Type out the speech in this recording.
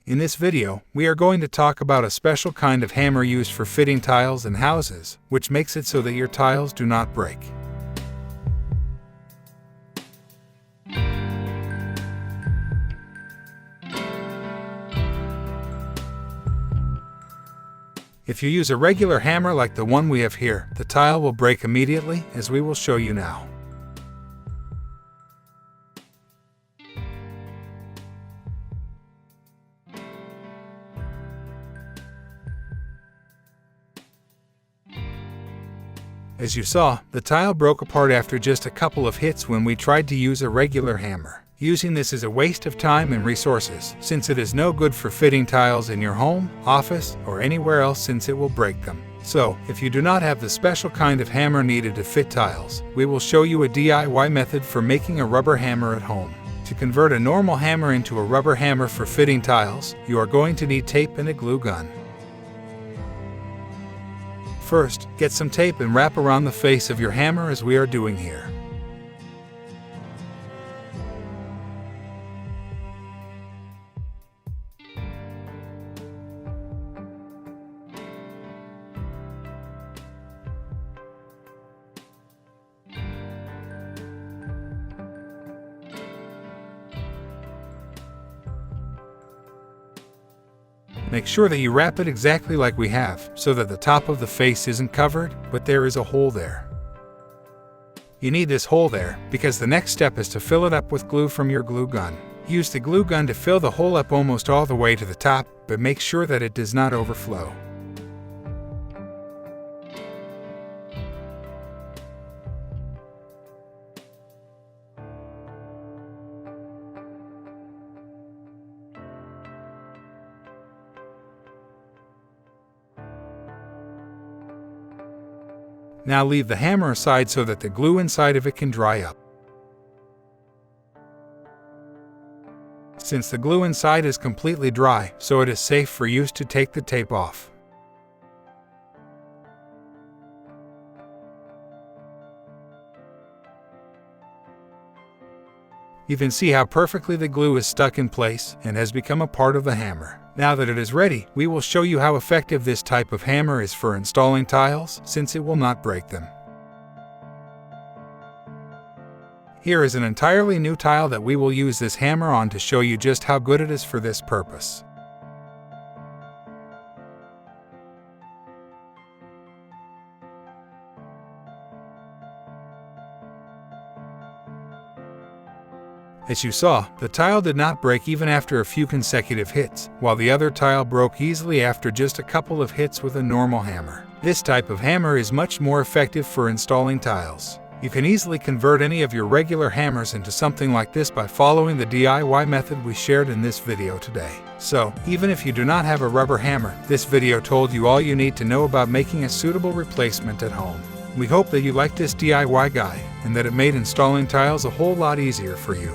In this video, we are going to talk about a special kind of hammer used for fitting tiles in houses, which makes it so that your tiles do not break. If you use a regular hammer like the one we have here, the tile will break immediately, as we will show you now. As you saw, the tile broke apart after just a couple of hits when we tried to use a regular hammer. Using this is a waste of time and resources, since it is no good for fitting tiles in your home, office, or anywhere else since it will break them. So, if you do not have the special kind of hammer needed to fit tiles, we will show you a DIY method for making a rubber hammer at home. To convert a normal hammer into a rubber hammer for fitting tiles, you are going to need tape and a glue gun. First, get some tape and wrap around the face of your hammer as we are doing here. Make sure that you wrap it exactly like we have, so that the top of the face isn't covered, but there is a hole there. You need this hole there, because the next step is to fill it up with glue from your glue gun. Use the glue gun to fill the hole up almost all the way to the top, but make sure that it does not overflow. Now leave the hammer aside so that the glue inside of it can dry up. Since the glue inside is completely dry, so it is safe for use to take the tape off. You can see how perfectly the glue is stuck in place and has become a part of the hammer. Now that it is ready, we will show you how effective this type of hammer is for installing tiles, since it will not break them. Here is an entirely new tile that we will use this hammer on to show you just how good it is for this purpose. As you saw, the tile did not break even after a few consecutive hits, while the other tile broke easily after just a couple of hits with a normal hammer. This type of hammer is much more effective for installing tiles. You can easily convert any of your regular hammers into something like this by following the DIY method we shared in this video today. So, even if you do not have a rubber hammer, this video told you all you need to know about making a suitable replacement at home. We hope that you liked this DIY guide and that it made installing tiles a whole lot easier for you.